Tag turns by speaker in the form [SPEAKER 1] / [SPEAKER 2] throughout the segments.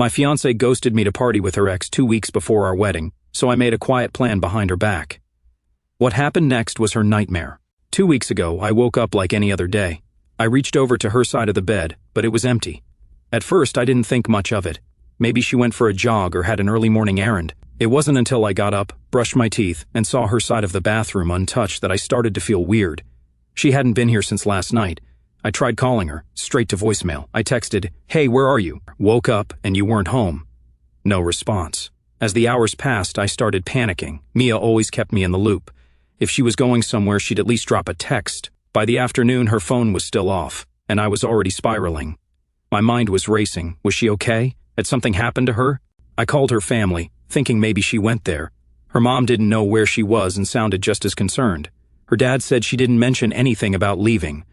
[SPEAKER 1] My fiancée ghosted me to party with her ex 2 weeks before our wedding, so I made a quiet plan behind her back. What happened next was her nightmare. 2 weeks ago, I woke up like any other day. I reached over to her side of the bed, but it was empty. At first, I didn't think much of it. Maybe she went for a jog or had an early morning errand. It wasn't until I got up, brushed my teeth, and saw her side of the bathroom untouched that I started to feel weird. She hadn't been here since last night. I tried calling her, straight to voicemail. I texted, "Hey, where are you? Woke up and you weren't home." No response. As the hours passed, I started panicking. Mia always kept me in the loop. If she was going somewhere, she'd at least drop a text. By the afternoon, her phone was still off, and I was already spiraling. My mind was racing. Was she okay? Had something happened to her? I called her family, thinking maybe she went there. Her mom didn't know where she was and sounded just as concerned. Her dad said she didn't mention anything about leaving.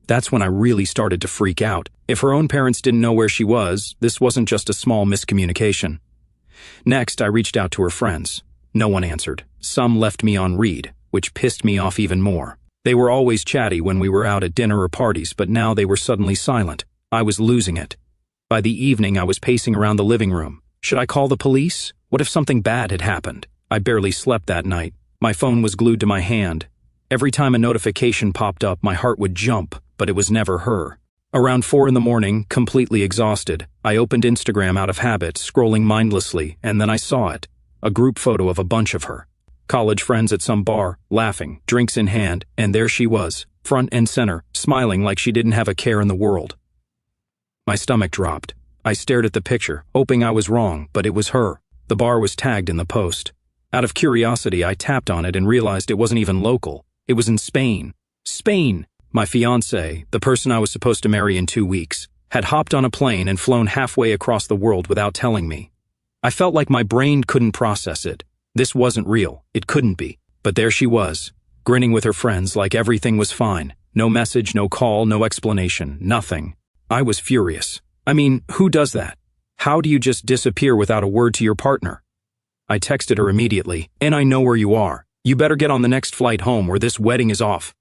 [SPEAKER 1] That's when I really started to freak out. If her own parents didn't know where she was, this wasn't just a small miscommunication. Next, I reached out to her friends. No one answered. Some left me on read, which pissed me off even more. They were always chatty when we were out at dinner or parties, but now they were suddenly silent. I was losing it. By the evening, I was pacing around the living room. Should I call the police? What if something bad had happened? I barely slept that night. My phone was glued to my hand. Every time a notification popped up, my heart would jump, but it was never her. Around 4 in the morning, completely exhausted, I opened Instagram out of habit, scrolling mindlessly, and then I saw it. A group photo of a bunch of her. College friends at some bar, laughing, drinks in hand, and there she was, front and center, smiling like she didn't have a care in the world. My stomach dropped. I stared at the picture, hoping I was wrong, but it was her. The bar was tagged in the post. Out of curiosity, I tapped on it and realized it wasn't even local. It was in Spain. Spain! My fiancé, the person I was supposed to marry in 2 weeks, had hopped on a plane and flown halfway across the world without telling me. I felt like my brain couldn't process it. This wasn't real. It couldn't be. But there she was, grinning with her friends like everything was fine. No message, no call, no explanation, nothing. I was furious. I mean, who does that? How do you just disappear without a word to your partner? I texted her immediately, "And I know where you are. You better get on the next flight home or this wedding is off."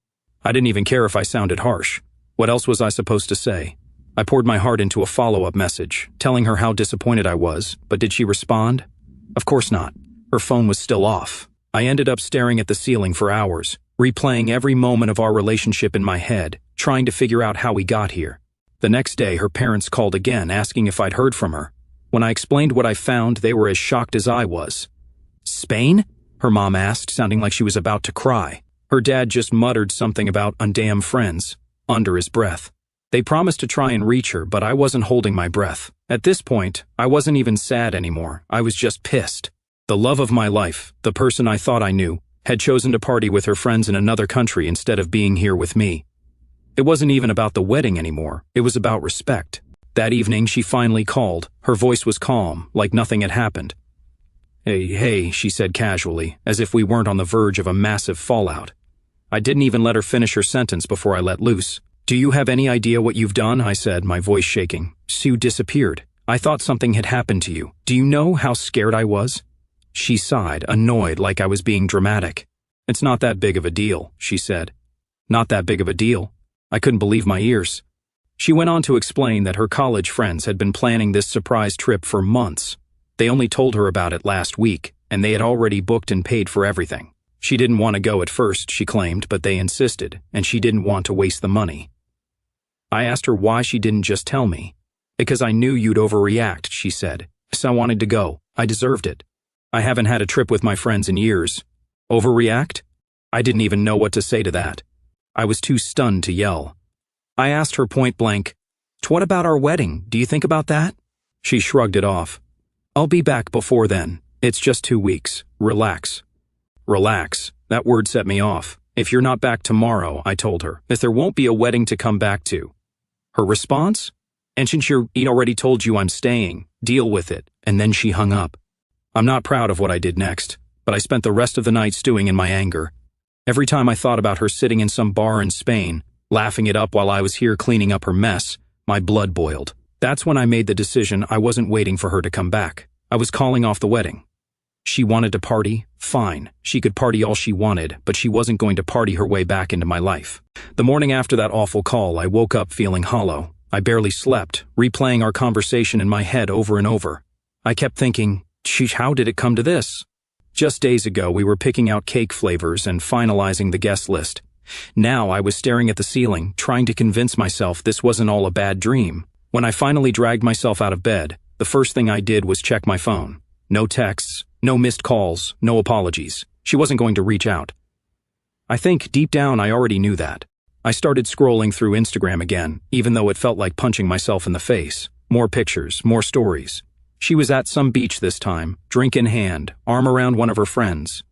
[SPEAKER 1] I didn't even care if I sounded harsh. What else was I supposed to say? I poured my heart into a follow-up message, telling her how disappointed I was, but did she respond? Of course not. Her phone was still off. I ended up staring at the ceiling for hours, replaying every moment of our relationship in my head, trying to figure out how we got here. The next day, her parents called again, asking if I'd heard from her. When I explained what I found, they were as shocked as I was. "Spain?" her mom asked, sounding like she was about to cry. Her dad just muttered something about undamn friends, under his breath. They promised to try and reach her, but I wasn't holding my breath. At this point, I wasn't even sad anymore. I was just pissed. The love of my life, the person I thought I knew, had chosen to party with her friends in another country instead of being here with me. It wasn't even about the wedding anymore. It was about respect. That evening, she finally called. Her voice was calm, like nothing had happened. Hey, she said casually, as if we weren't on the verge of a massive fallout. I didn't even let her finish her sentence before I let loose. "Do you have any idea what you've done?" I said, my voice shaking. "Sue disappeared. I thought something had happened to you. Do you know how scared I was?" She sighed, annoyed like I was being dramatic. "It's not that big of a deal," she said. "Not that big of a deal?" I couldn't believe my ears. She went on to explain that her college friends had been planning this surprise trip for months. They only told her about it last week, and they had already booked and paid for everything. She didn't want to go at first, she claimed, but they insisted, and she didn't want to waste the money. I asked her why she didn't just tell me. "Because I knew you'd overreact," she said. "So I wanted to go. I deserved it. I haven't had a trip with my friends in years." Overreact? I didn't even know what to say to that. I was too stunned to yell. I asked her point blank, "What about our wedding? Do you think about that?" She shrugged it off. "I'll be back before then. It's just 2 weeks. Relax." Relax. That word set me off. "If you're not back tomorrow," I told her, "if there won't be a wedding to come back to." Her response? "And since he already told you I'm staying, deal with it." And then she hung up. I'm not proud of what I did next, but I spent the rest of the night stewing in my anger. Every time I thought about her sitting in some bar in Spain, laughing it up while I was here cleaning up her mess, my blood boiled. That's when I made the decision I wasn't waiting for her to come back. I was calling off the wedding. She wanted to party? Fine. She could party all she wanted, but she wasn't going to party her way back into my life. The morning after that awful call, I woke up feeling hollow. I barely slept, replaying our conversation in my head over and over. I kept thinking, sheesh, how did it come to this? Just days ago, we were picking out cake flavors and finalizing the guest list. Now I was staring at the ceiling, trying to convince myself this wasn't all a bad dream. When I finally dragged myself out of bed, the first thing I did was check my phone. No texts, no missed calls, no apologies. She wasn't going to reach out. I think deep down I already knew that. I started scrolling through Instagram again, even though it felt like punching myself in the face. More pictures, more stories. She was at some beach this time, drink in hand, arm around one of her friends.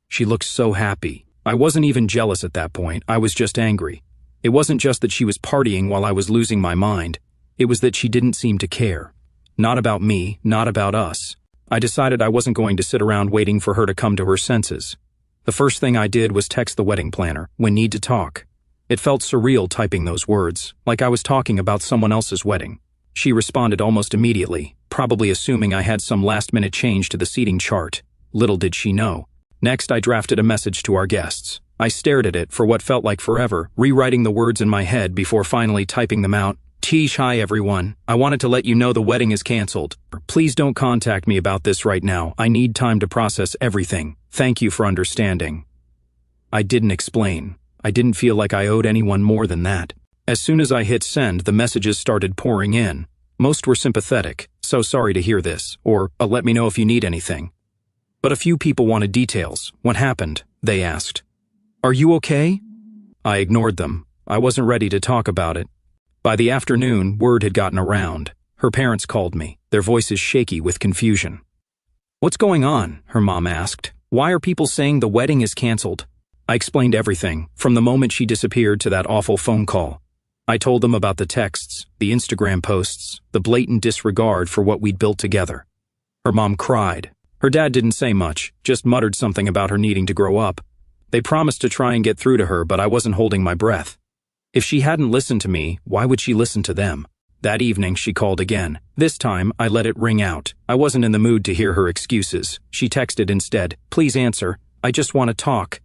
[SPEAKER 1] She looked so happy. I wasn't even jealous at that point, I was just angry. It wasn't just that she was partying while I was losing my mind. It was that she didn't seem to care. Not about me, not about us. I decided I wasn't going to sit around waiting for her to come to her senses. The first thing I did was text the wedding planner, "We need to talk." It felt surreal typing those words, like I was talking about someone else's wedding. She responded almost immediately, probably assuming I had some last-minute change to the seating chart. Little did she know. Next, I drafted a message to our guests. I stared at it for what felt like forever, rewriting the words in my head before finally typing them out. "Teesh, hi everyone. I wanted to let you know the wedding is canceled. Please don't contact me about this right now. I need time to process everything. Thank you for understanding." I didn't explain. I didn't feel like I owed anyone more than that. As soon as I hit send, the messages started pouring in. Most were sympathetic, "So sorry to hear this," or "Let me know if you need anything." But a few people wanted details. "What happened?" they asked. "Are you okay?" I ignored them. I wasn't ready to talk about it. By the afternoon, word had gotten around. Her parents called me, their voices shaky with confusion. "What's going on?" her mom asked. "Why are people saying the wedding is canceled?" I explained everything, from the moment she disappeared to that awful phone call. I told them about the texts, the Instagram posts, the blatant disregard for what we'd built together. Her mom cried. Her dad didn't say much, just muttered something about her needing to grow up. They promised to try and get through to her, but I wasn't holding my breath. If she hadn't listened to me, why would she listen to them? That evening, she called again. This time, I let it ring out. I wasn't in the mood to hear her excuses. She texted instead, "Please answer. I just want to talk."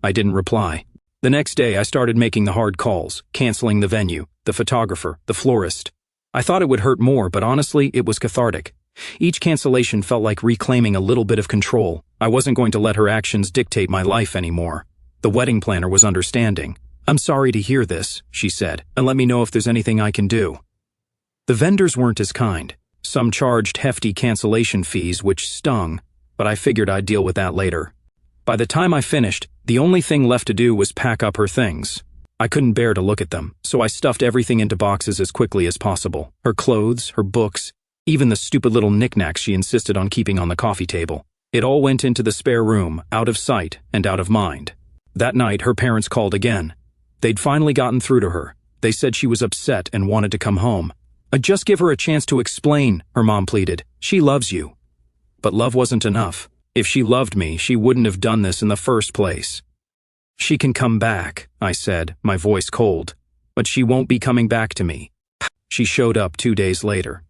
[SPEAKER 1] I didn't reply. The next day, I started making the hard calls, canceling the venue, the photographer, the florist. I thought it would hurt more, but honestly, it was cathartic. Each cancellation felt like reclaiming a little bit of control. I wasn't going to let her actions dictate my life anymore. The wedding planner was understanding. "I'm sorry to hear this," she said, "and let me know if there's anything I can do." The vendors weren't as kind. Some charged hefty cancellation fees, which stung, but I figured I'd deal with that later. By the time I finished, the only thing left to do was pack up her things. I couldn't bear to look at them, so I stuffed everything into boxes as quickly as possible. Her clothes, her books, even the stupid little knickknacks she insisted on keeping on the coffee table. It all went into the spare room, out of sight and out of mind. That night, her parents called again. They'd finally gotten through to her. They said she was upset and wanted to come home. "Just give her a chance to explain," her mom pleaded. "She loves you." But love wasn't enough. If she loved me, she wouldn't have done this in the first place. "She can come back," I said, my voice cold. "But she won't be coming back to me." She showed up 2 days later.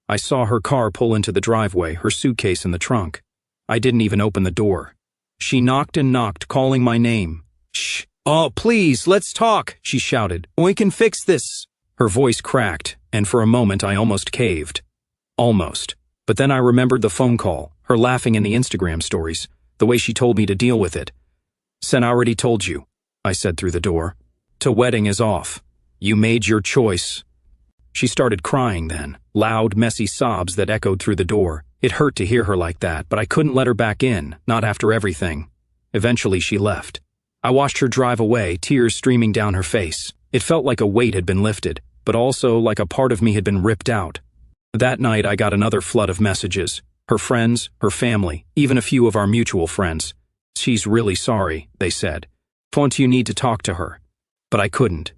[SPEAKER 1] I saw her car pull into the driveway, her suitcase in the trunk. I didn't even open the door. She knocked and knocked, calling my name. "Shh. Oh, please, let's talk," she shouted. "We can fix this." Her voice cracked, and for a moment I almost caved. Almost. But then I remembered the phone call, her laughing in the Instagram stories, the way she told me to deal with it. "Sen already told you," I said through the door. "The wedding is off. You made your choice." She started crying then, loud, messy sobs that echoed through the door. It hurt to hear her like that, but I couldn't let her back in, not after everything. Eventually she left. I watched her drive away, tears streaming down her face. It felt like a weight had been lifted, but also like a part of me had been ripped out. That night I got another flood of messages. Her friends, her family, even a few of our mutual friends. "She's really sorry," they said. "Don't you need to talk to her?" But I couldn't.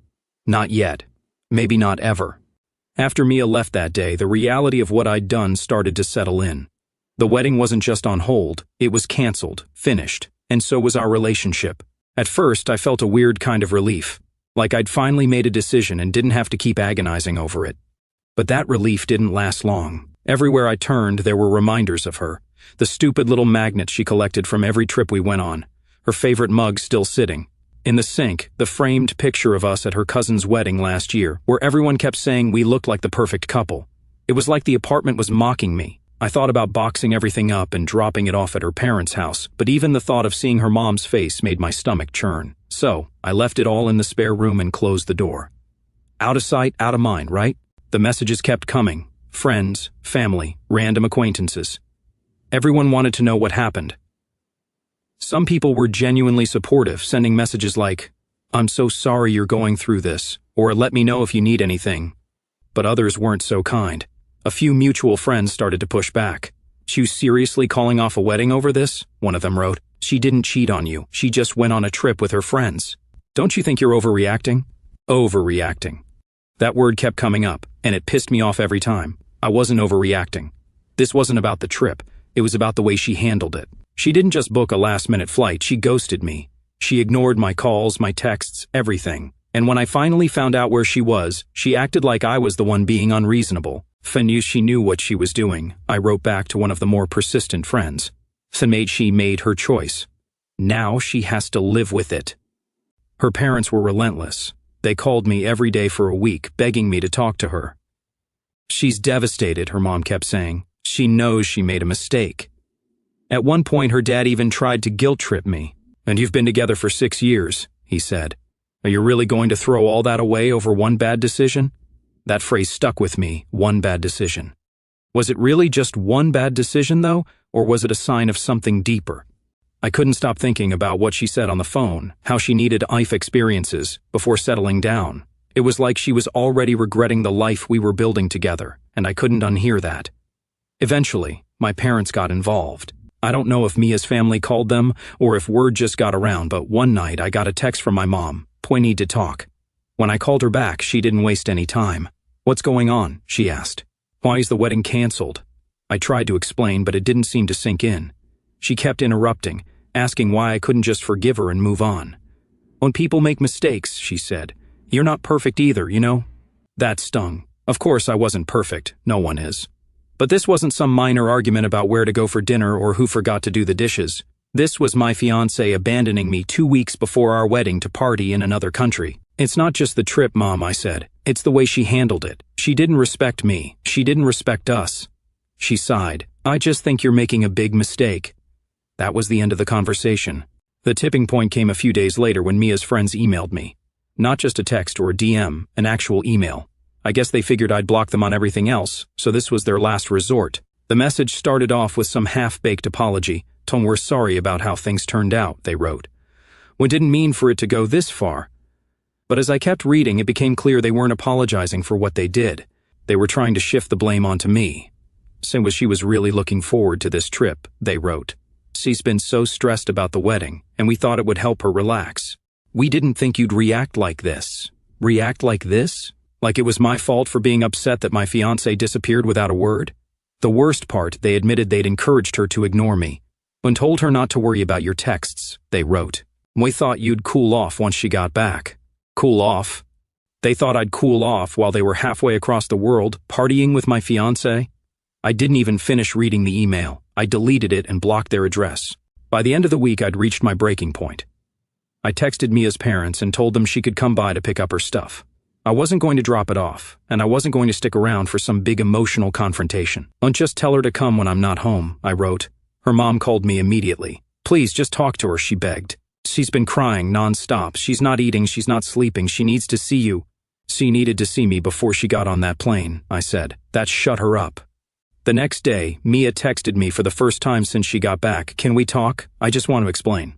[SPEAKER 1] Not yet. Maybe not ever. After Mia left that day, the reality of what I'd done started to settle in. The wedding wasn't just on hold, it was canceled, finished, and so was our relationship. At first, I felt a weird kind of relief, like I'd finally made a decision and didn't have to keep agonizing over it. But that relief didn't last long. Everywhere I turned, there were reminders of her. The stupid little magnets she collected from every trip we went on. Her favorite mug still sitting. In the sink, the framed picture of us at her cousin's wedding last year, where everyone kept saying we looked like the perfect couple. It was like the apartment was mocking me. I thought about boxing everything up and dropping it off at her parents' house, but even the thought of seeing her mom's face made my stomach churn. So, I left it all in the spare room and closed the door. Out of sight, out of mind, right? The messages kept coming. Friends, family, random acquaintances. Everyone wanted to know what happened. Some people were genuinely supportive, sending messages like, "I'm so sorry you're going through this," or "Let me know if you need anything." But others weren't so kind. A few mutual friends started to push back. "You seriously calling off a wedding over this?" one of them wrote. "She didn't cheat on you. She just went on a trip with her friends. Don't you think you're overreacting?" Overreacting. That word kept coming up, and it pissed me off every time. I wasn't overreacting. This wasn't about the trip. It was about the way she handled it. She didn't just book a last-minute flight, she ghosted me. She ignored my calls, my texts, everything. And when I finally found out where she was, she acted like I was the one being unreasonable. She knew what she was doing, I wrote back to one of the more persistent friends. She made her choice. Now she has to live with it. Her parents were relentless. They called me every day for a week, begging me to talk to her. "She's devastated," her mom kept saying. "She knows she made a mistake." At one point, her dad even tried to guilt-trip me. "And you've been together for 6 years, he said. "Are you really going to throw all that away over one bad decision?" That phrase stuck with me, one bad decision. Was it really just one bad decision, though, or was it a sign of something deeper? I couldn't stop thinking about what she said on the phone, how she needed life experiences before settling down. It was like she was already regretting the life we were building together, and I couldn't unhear that. Eventually, my parents got involved. I don't know if Mia's family called them or if word just got around, but one night I got a text from my mom, "We need to talk." When I called her back, she didn't waste any time. "What's going on?" she asked. "Why is the wedding canceled?" I tried to explain, but it didn't seem to sink in. She kept interrupting, asking why I couldn't just forgive her and move on. "When people make mistakes," she said, "you're not perfect either, you know?" That stung. Of course I wasn't perfect, no one is. But this wasn't some minor argument about where to go for dinner or who forgot to do the dishes. This was my fiancé abandoning me 2 weeks before our wedding to party in another country. "It's not just the trip, Mom," I said. "It's the way she handled it. She didn't respect me. She didn't respect us." She sighed. "I just think you're making a big mistake." That was the end of the conversation. The tipping point came a few days later when Mia's friends emailed me. Not just a text or a DM, an actual email. I guess they figured I'd block them on everything else, so this was their last resort. The message started off with some half-baked apology. "We're sorry about how things turned out," they wrote. "We didn't mean for it to go this far." But as I kept reading, it became clear they weren't apologizing for what they did. They were trying to shift the blame onto me. She was really looking forward to this trip, they wrote. "She's been so stressed about the wedding, and we thought it would help her relax. We didn't think you'd react like this." React like this? Like it was my fault for being upset that my fiancé disappeared without a word? The worst part, they admitted they'd encouraged her to ignore me. "And told her not to worry about your texts," they wrote. "We thought you'd cool off once she got back." Cool off? They thought I'd cool off while they were halfway across the world, partying with my fiancé? I didn't even finish reading the email. I deleted it and blocked their address. By the end of the week, I'd reached my breaking point. I texted Mia's parents and told them she could come by to pick up her stuff. I wasn't going to drop it off, and I wasn't going to stick around for some big emotional confrontation. "Don't just tell her to come when I'm not home," I wrote. Her mom called me immediately. "Please, just talk to her," she begged. "She's been crying non-stop. She's not eating, she's not sleeping, she needs to see you." "She needed to see me before she got on that plane," I said. "That shut her up." The next day, Mia texted me for the first time since she got back. "Can we talk? I just want to explain."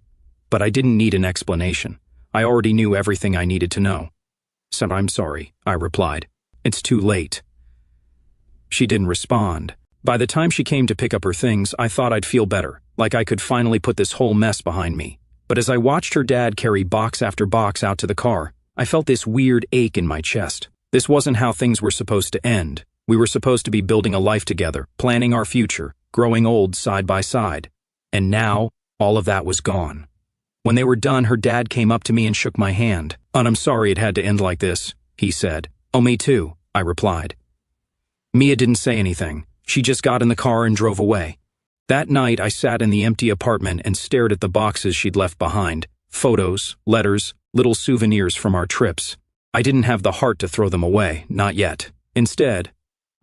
[SPEAKER 1] But I didn't need an explanation. I already knew everything I needed to know. "So I'm sorry," I replied. "It's too late." She didn't respond. By the time she came to pick up her things, I thought I'd feel better, like I could finally put this whole mess behind me. But as I watched her dad carry box after box out to the car, I felt this weird ache in my chest. This wasn't how things were supposed to end. We were supposed to be building a life together, planning our future, growing old side by side. And now, all of that was gone. When they were done, her dad came up to me and shook my hand. "And I'm sorry it had to end like this," he said. "Oh, me too," I replied. Mia didn't say anything. She just got in the car and drove away. That night, I sat in the empty apartment and stared at the boxes she'd left behind. Photos, letters, little souvenirs from our trips. I didn't have the heart to throw them away, not yet. Instead,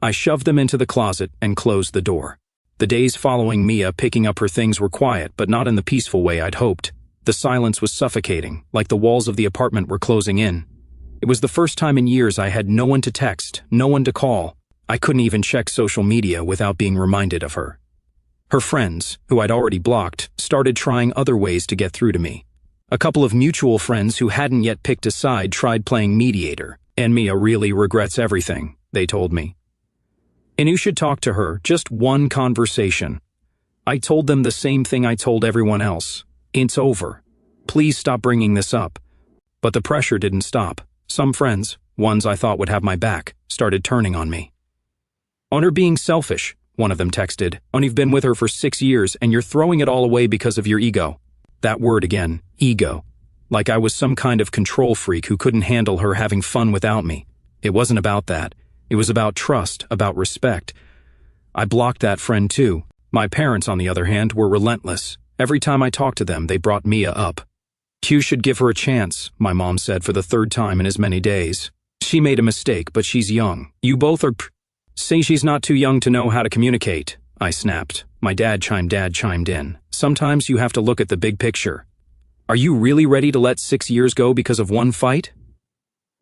[SPEAKER 1] I shoved them into the closet and closed the door. The days following Mia picking up her things were quiet, but not in the peaceful way I'd hoped. The silence was suffocating, like the walls of the apartment were closing in. It was the first time in years I had no one to text, no one to call. I couldn't even check social media without being reminded of her. Her friends, who I'd already blocked, started trying other ways to get through to me. A couple of mutual friends who hadn't yet picked a side tried playing mediator, and Mia really regrets everything, they told me. And you should talk to her, just one conversation. I told them the same thing I told everyone else. It's over. Please stop bringing this up. But the pressure didn't stop. Some friends, ones I thought would have my back, started turning on me. On her being selfish, one of them texted, "Oh, you've been with her for 6 years and you're throwing it all away because of your ego." That word again, ego. Like I was some kind of control freak who couldn't handle her having fun without me. It wasn't about that. It was about trust, about respect. I blocked that friend too. My parents, on the other hand, were relentless. Every time I talked to them, they brought Mia up. "You should give her a chance," my mom said for the 3rd time in as many days. "She made a mistake, but she's young. You both are Say she's not too young to know how to communicate," I snapped. My dad chimed in. "Sometimes you have to look at the big picture. Are you really ready to let 6 years go because of one fight?"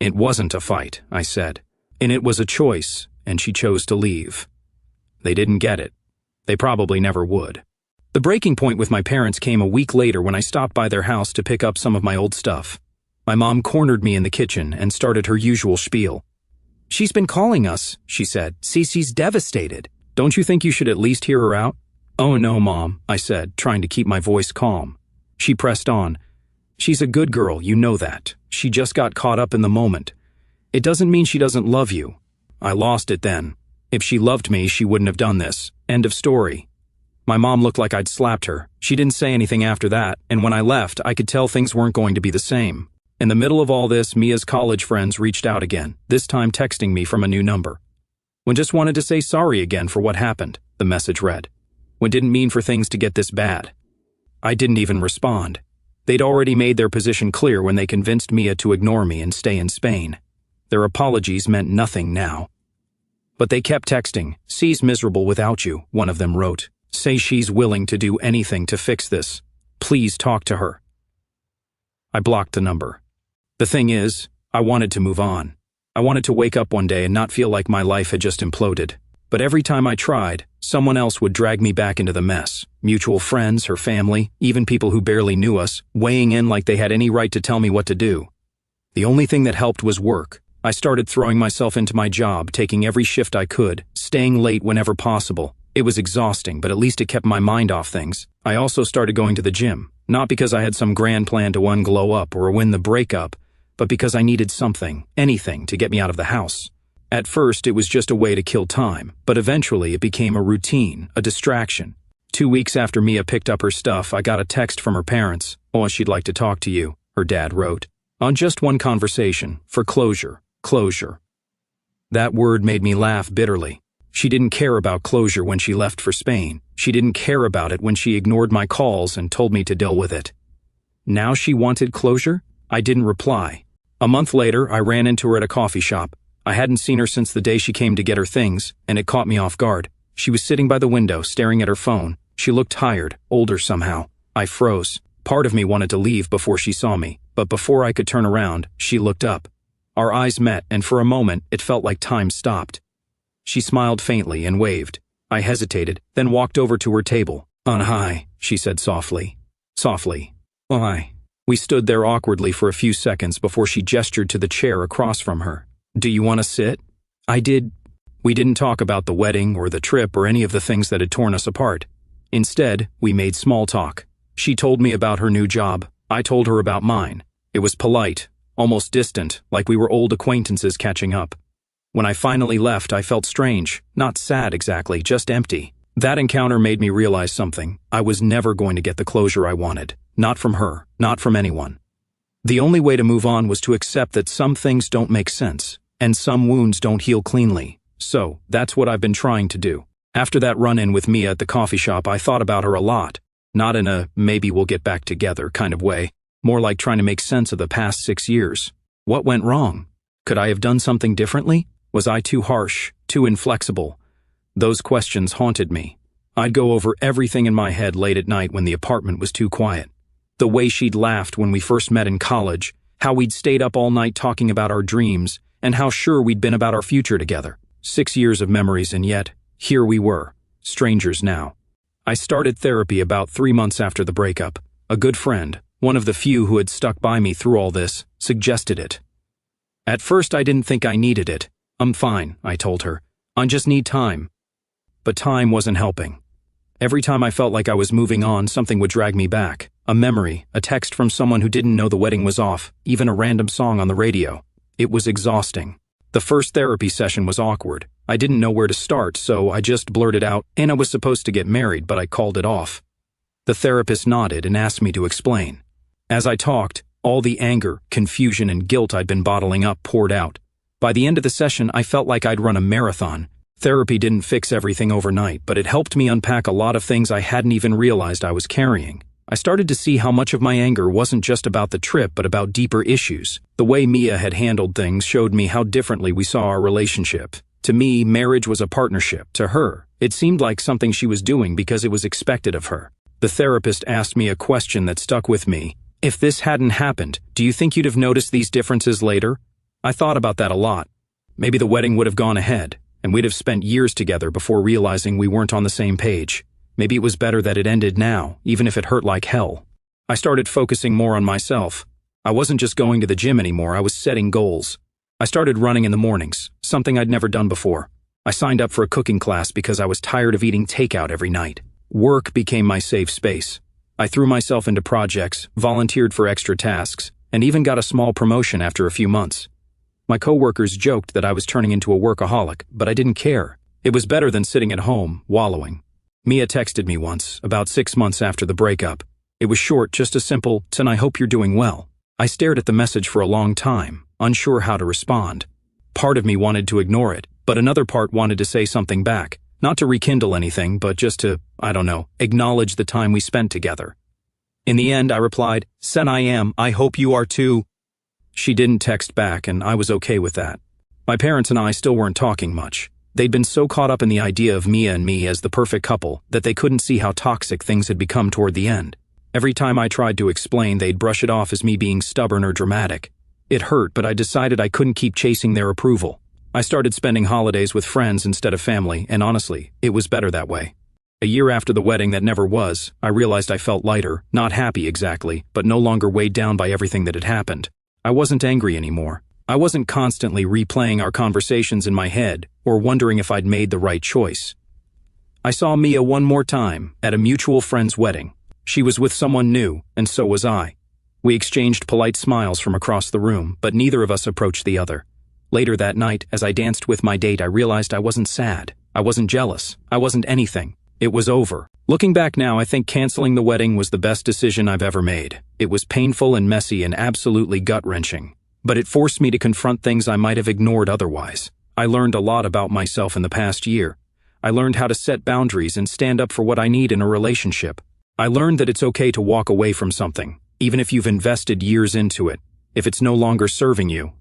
[SPEAKER 1] "It wasn't a fight," I said. "And it was a choice, and she chose to leave." They didn't get it. They probably never would. The breaking point with my parents came a week later when I stopped by their house to pick up some of my old stuff. My mom cornered me in the kitchen and started her usual spiel. "She's been calling us," she said. "Cece's devastated. Don't you think you should at least hear her out?" "Oh no, Mom," I said, trying to keep my voice calm. She pressed on. "She's a good girl, you know that. She just got caught up in the moment. It doesn't mean she doesn't love you." I lost it then. If she loved me, she wouldn't have done this. End of story. My mom looked like I'd slapped her. She didn't say anything after that, and when I left, I could tell things weren't going to be the same. In the middle of all this, Mia's college friends reached out again, this time texting me from a new number. "When just wanted to say sorry again for what happened," the message read. "When didn't mean for things to get this bad." I didn't even respond. They'd already made their position clear when they convinced Mia to ignore me and stay in Spain. Their apologies meant nothing now. But they kept texting. "She's miserable without you," one of them wrote. "Say she's willing to do anything to fix this. Please talk to her." I blocked the number. The thing is, I wanted to move on. I wanted to wake up one day and not feel like my life had just imploded. But every time I tried, someone else would drag me back into the mess. Mutual friends, her family, even people who barely knew us, weighing in like they had any right to tell me what to do. The only thing that helped was work. I started throwing myself into my job, taking every shift I could, staying late whenever possible. It was exhausting, but at least it kept my mind off things. I also started going to the gym, not because I had some grand plan to unglow up or win the breakup, but because I needed something, anything, to get me out of the house. At first, it was just a way to kill time, but eventually it became a routine, a distraction. 2 weeks after Mia picked up her stuff, I got a text from her parents. "Oh, she'd like to talk to you," her dad wrote. "On just one conversation, for closure. Closure." That word made me laugh bitterly. She didn't care about closure when she left for Spain. She didn't care about it when she ignored my calls and told me to deal with it. Now she wanted closure? I didn't reply. A month later, I ran into her at a coffee shop. I hadn't seen her since the day she came to get her things, and it caught me off guard. She was sitting by the window, staring at her phone. She looked tired, older somehow. I froze. Part of me wanted to leave before she saw me, but before I could turn around, she looked up. Our eyes met, and for a moment, it felt like time stopped. She smiled faintly and waved. I hesitated, then walked over to her table. "Hi," she said softly. Softly. "Hi." We stood there awkwardly for a few seconds before she gestured to the chair across from her. "Do you want to sit?" I did. We didn't talk about the wedding or the trip or any of the things that had torn us apart. Instead, we made small talk. She told me about her new job. I told her about mine. It was polite, almost distant, like we were old acquaintances catching up. When I finally left, I felt strange, not sad exactly, just empty. That encounter made me realize something. I was never going to get the closure I wanted. Not from her, not from anyone. The only way to move on was to accept that some things don't make sense, and some wounds don't heal cleanly. So, that's what I've been trying to do. After that run-in with Mia at the coffee shop, I thought about her a lot. Not in a maybe we'll get back together kind of way. more like trying to make sense of the past 6 years. What went wrong? Could I have done something differently? Was I too harsh, too inflexible? Those questions haunted me. I'd go over everything in my head late at night when the apartment was too quiet. The way she'd laughed when we first met in college, how we'd stayed up all night talking about our dreams, and how sure we'd been about our future together. 6 years of memories, and yet, here we were, strangers now. I started therapy about 3 months after the breakup. A good friend, one of the few who had stuck by me through all this, suggested it. At first I didn't think I needed it. I'm fine, I told her. I just need time. But time wasn't helping. Every time I felt like I was moving on, something would drag me back. A memory, a text from someone who didn't know the wedding was off, even a random song on the radio. It was exhausting. The first therapy session was awkward. I didn't know where to start, so I just blurted out, and I was supposed to get married, but I called it off. The therapist nodded and asked me to explain. As I talked, all the anger, confusion, and guilt I'd been bottling up poured out. By the end of the session, I felt like I'd run a marathon. Therapy didn't fix everything overnight, but it helped me unpack a lot of things I hadn't even realized I was carrying. I started to see how much of my anger wasn't just about the trip, but about deeper issues. The way Mia had handled things showed me how differently we saw our relationship. To me, marriage was a partnership. To her, it seemed like something she was doing because it was expected of her. The therapist asked me a question that stuck with me. If this hadn't happened, do you think you'd have noticed these differences later? I thought about that a lot. Maybe the wedding would have gone ahead, and we'd have spent years together before realizing we weren't on the same page. Maybe it was better that it ended now, even if it hurt like hell. I started focusing more on myself. I wasn't just going to the gym anymore, I was setting goals. I started running in the mornings, something I'd never done before. I signed up for a cooking class because I was tired of eating takeout every night. Work became my safe space. I threw myself into projects, volunteered for extra tasks, and even got a small promotion after a few months. My coworkers joked that I was turning into a workaholic, but I didn't care. It was better than sitting at home, wallowing. Mia texted me once, about 6 months after the breakup. It was short, just a simple, "Son, I hope you're doing well." I stared at the message for a long time, unsure how to respond. Part of me wanted to ignore it, but another part wanted to say something back. Not to rekindle anything, but just to, acknowledge the time we spent together. In the end, I replied, "Son, I hope you are too." She didn't text back, and I was okay with that. My parents and I still weren't talking much. They'd been so caught up in the idea of Mia and me as the perfect couple that they couldn't see how toxic things had become toward the end. Every time I tried to explain, they'd brush it off as me being stubborn or dramatic. It hurt, but I decided I couldn't keep chasing their approval. I started spending holidays with friends instead of family, and honestly, it was better that way. A year after the wedding that never was, I realized I felt lighter, not happy exactly, but no longer weighed down by everything that had happened. I wasn't angry anymore. I wasn't constantly replaying our conversations in my head or wondering if I'd made the right choice. I saw Mia one more time at a mutual friend's wedding. She was with someone new, and so was I. We exchanged polite smiles from across the room, but neither of us approached the other. Later that night, as I danced with my date, I realized I wasn't sad. I wasn't jealous. I wasn't anything. It was over. Looking back now, I think canceling the wedding was the best decision I've ever made. It was painful and messy and absolutely gut-wrenching. But it forced me to confront things I might have ignored otherwise. I learned a lot about myself in the past year. I learned how to set boundaries and stand up for what I need in a relationship. I learned that it's okay to walk away from something, even if you've invested years into it, if it's no longer serving you.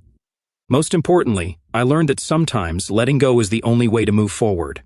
[SPEAKER 1] Most importantly, I learned that sometimes letting go is the only way to move forward.